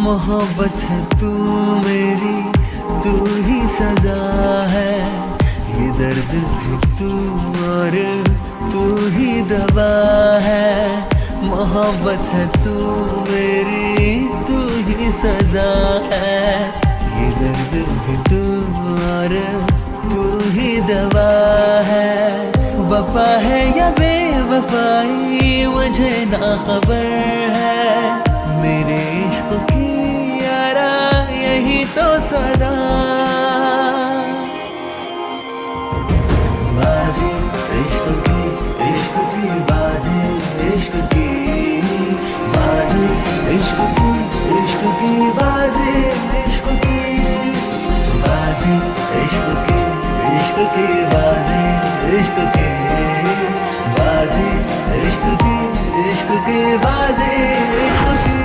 मोहब्बत है तू मेरी, तू ही सजा है। ये दर्द भी तू और तू ही दवा है। मोहब्बत है तू मेरी, तू ही सजा है। ये दर्द भी तू और तू ही दवा है। वफा है या बेवफाई मुझे ना खबर है। मेरे इश्क की यारा यही तो सदा। बाजी इश्क की बाजी इश्क की बाजी इश्क की बाजी इश्क की बाजी इश्क की बाजी इश्क की बाजी इश्क की बाजी इश्क की।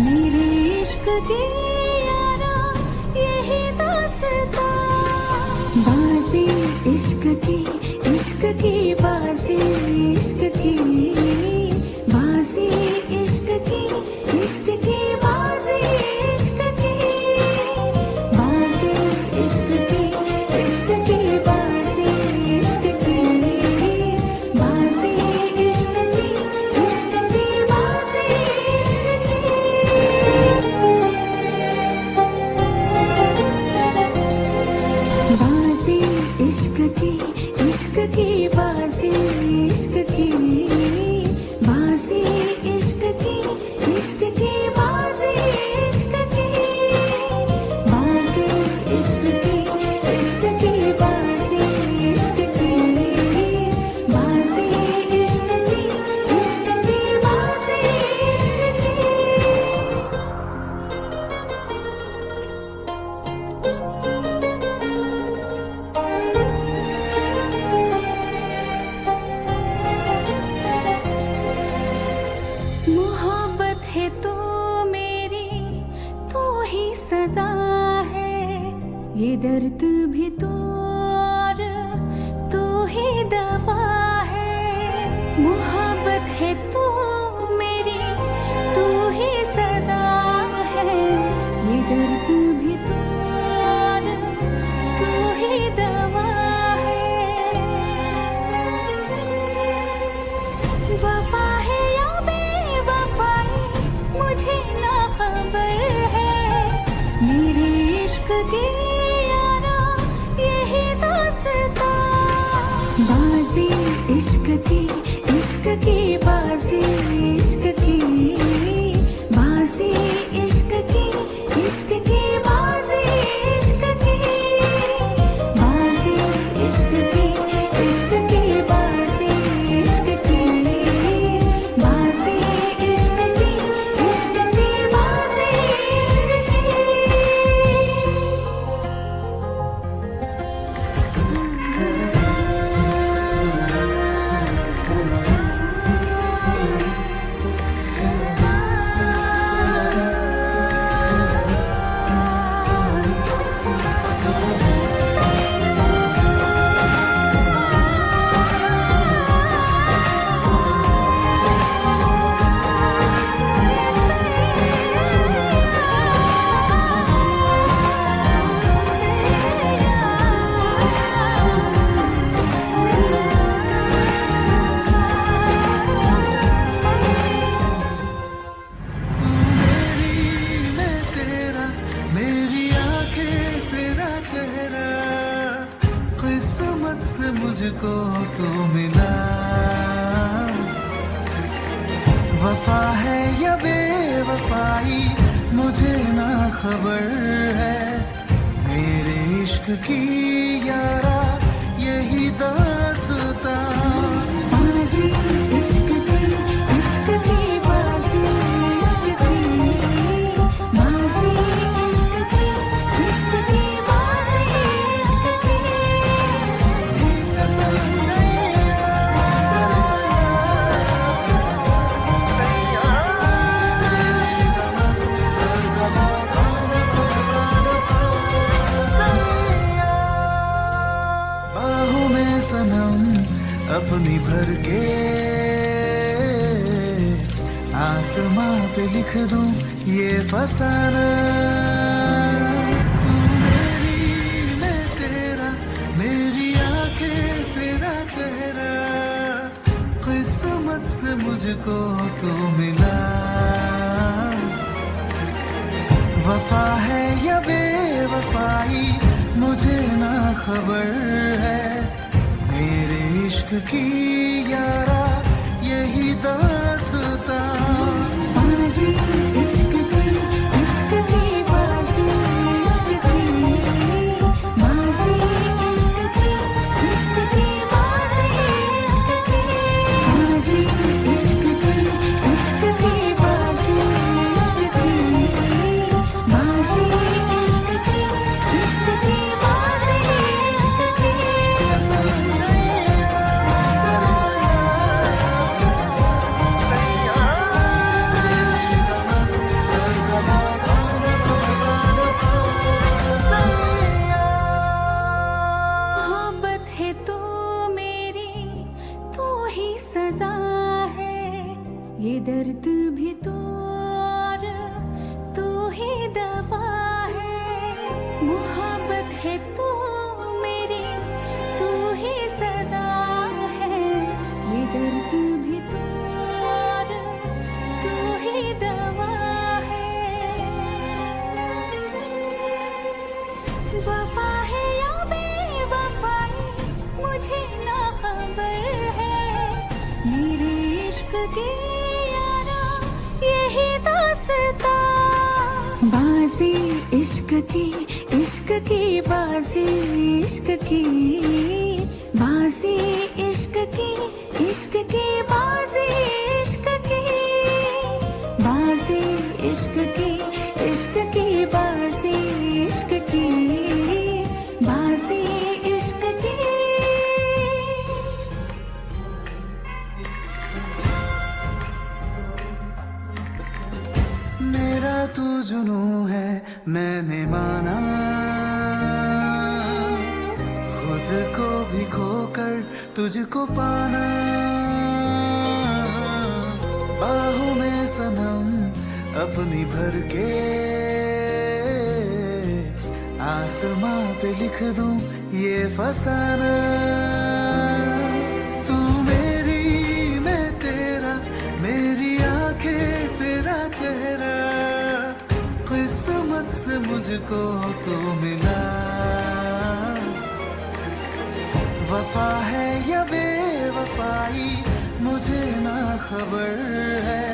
मेरे इश्क की यारा यही दास्तां। बाजी इश्क की बाजी इश्क की बाजी इश्क की बाजी इश्क की बाजी इश्क की बाजी इश्क की बाजी इश्क की बाजी इश्क की बाजी इश्क की बाजी इश्क की बाजी इश्क की बाजी इश्क की बाजी इश्क की बाजी इश्क की बाजी इश्क की बाजी इश्क की। मोहब्बत है तो मेरी, तू ही सजा है। ये दर्द भी तू और तू ही दवा है। मोहब्बत है तू मेरी, तू ही सजा है। ये दर्द भी तू और तू ही दवा है। वफा है या बेवफाई मुझे ना खबर है। मेरे इश्क की यारा यही दास्तां। बाजी इश्क की बाजी इश्क की बाजी इश्क की बाजी इश्क की बाजी इश्क की बाजी इश्क की बाजी इश्क की बाजी इश्क की। किस्मत से मुझको तो मिला। वफा है या बेवफाई मुझे ना खबर है। मेरे इश्क की यारा यही दास्तां। बाजी इश्क की बाजी इश्क की बाजी इश्क की बाजी इश्क की। आसमां पे लिख दूं ये फसाना। तू मेरी मैं तेरा, मेरी आंखें तेरा चेहरा, किस्मत से मुझको तो मिला। वफा है या बेवफाई मुझे ना खबर है, मेरे इश्क की यारा यही दास्तां। बाजी इश्क की बाजी इश्क की बाजी इश्क की बाजी इश्क की बाजी इश्क की बाजी इश्क की बाजी इश्क की बाजी इश्क की। मोहब्बत है तो मेरी तू ही सजा है, ये दर्द भी तो और तू ही दवा है। मोहब्बत है तो मेरी तू ही सजा है, ये दर्द भी तो और तू ही दवा है। वफा है या बेवफाई मुझे ना खबर है, मेरे इश्क की यारा यही दास्तां। बाजी इश्क की बाजी इश्क की बाजी इश्क की बाजी इश्क की बाजी इश्क की बाजी इश्क की बाजी इश्क की। मेरा तू जुनू है मैंने माना, खुद को भी खोकर तुझको पाना। बाहों में सनम अपनी भर के, आसमां पे लिख दूं ये फसाना। तू मेरी मैं तेरा, मेरी आंखें तेरा चेहरा, किस्मत से मुझको तो मिला। वफा है या बेवफाई मुझे ना खबर है,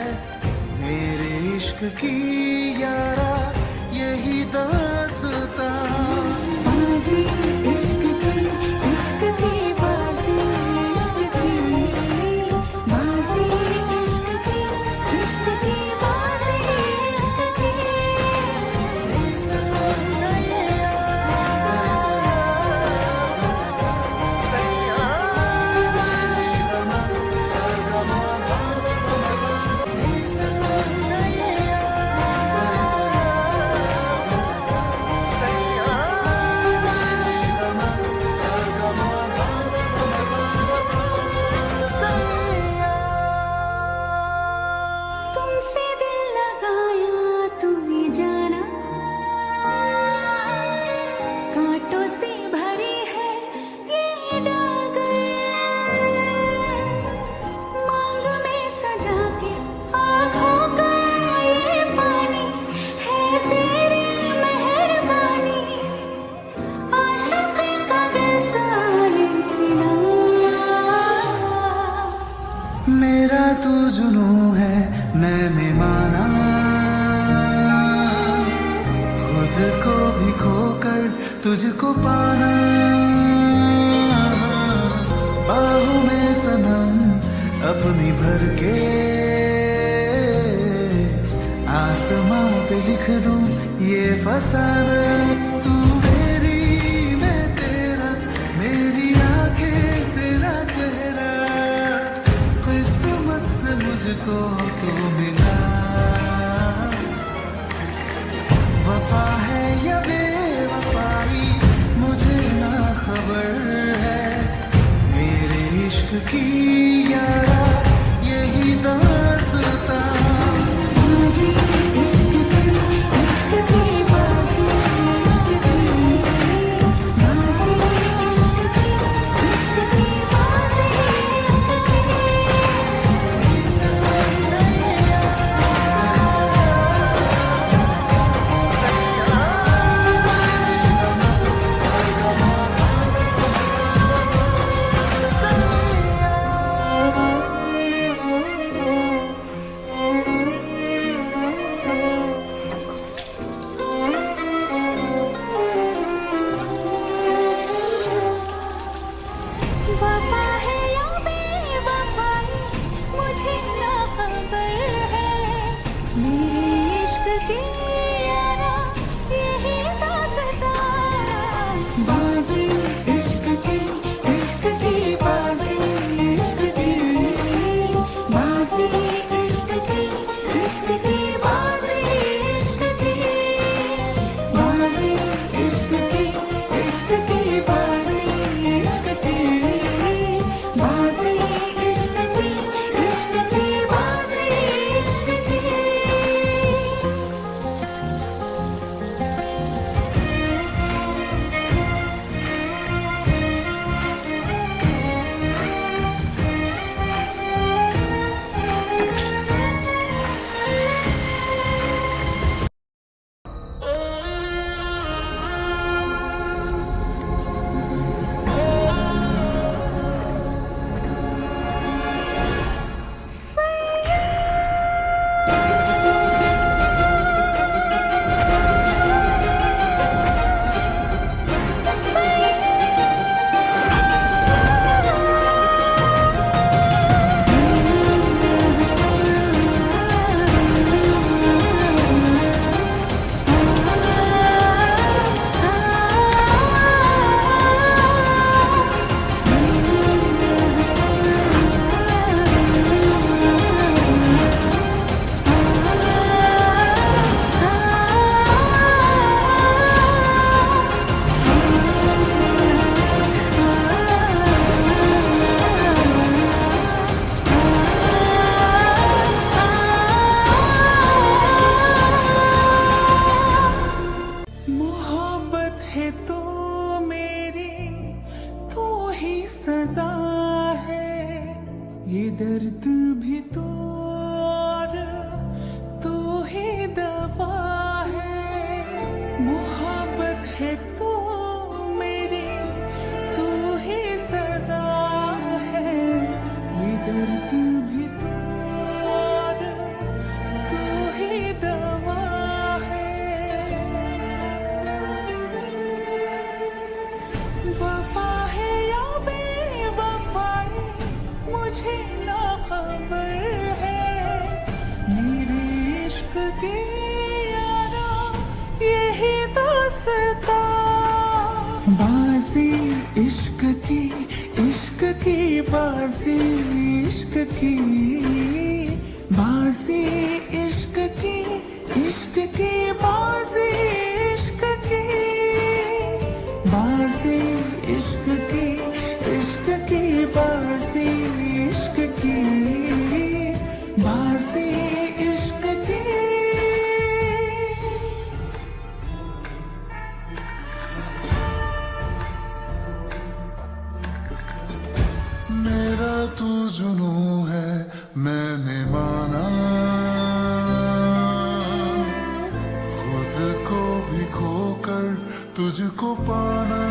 मेरे इश्क की यारा यही दास्तां। बाजी इश्क की बाजी इश्क की बाजी इश्क की बाजी इश्क की। तुमसे दिल लगाया तू ही जाना, कांटों से भरी है ये डागर, मांग में सजा के आँखों का ये पानी है तेरी मेहरबानी। आशिक का दिल सारे सिला। मेरा तू जुनू है मैंने माना, खुद को भी खोकर तुझको पाना। बाहों में सनम अपनी भर के, आसमां पे लिख दूं ये फसाना। तू मेरी मैं तेरा, मेरी आंखें तेरा चेहरा, किस्मत से मुझको तो मिला। वफा है या बेवफाई मुझे ना खबर है, मेरे इश्क की यारा यही दास्तां। की बाजी, इश्क की बाजी, इश्क की बाजी, इश्क की बाजी, इश्क की बाजी, इश्क की बाजी, इश्क की। मेरा तू जुनू है मैंने माना, खुद को भी खोकर तुझको पाना,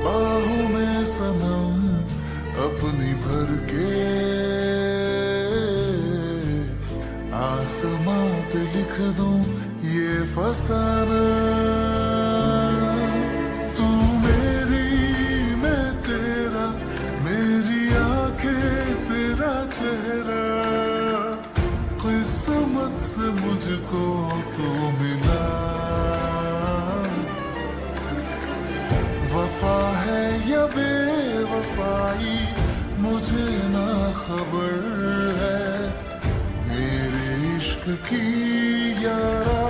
बाहों में सनम अपनी भर के आसमां पे लिख दूं ये फसाना। तू मेरी मैं तेरा, मेरी आंखें तेरा चेहरा, किस्मत से मुझको तू मिला। वफा है या बेवफाई मुझे ना खबर है, मेरे इश्क की यारा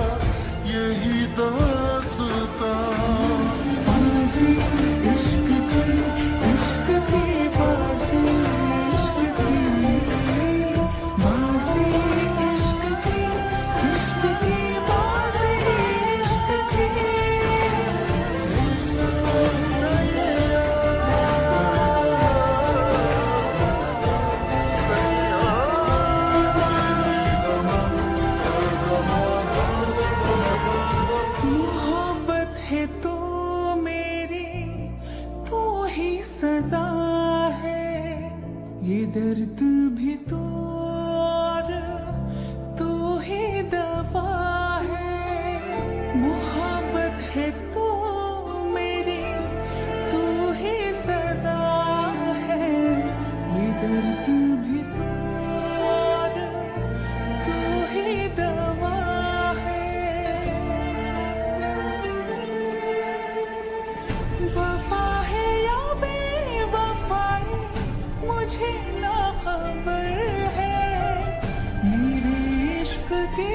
यही दास्तां। बाजी, इश्क की बाजी, इश्क की बाजी, इश्क की बाजी, इश्क की। मोहब्बत है तो मेरी, तू ही सजा है, ये दर्द भी तो और तू ही दवा है। मोहब्बत है तो मेरी, तू ही सजा है, ये दर्द भी तो और तू ही दवा है। वफा है या बेवफाई मुझे ना खबर है, मेरे इश्क की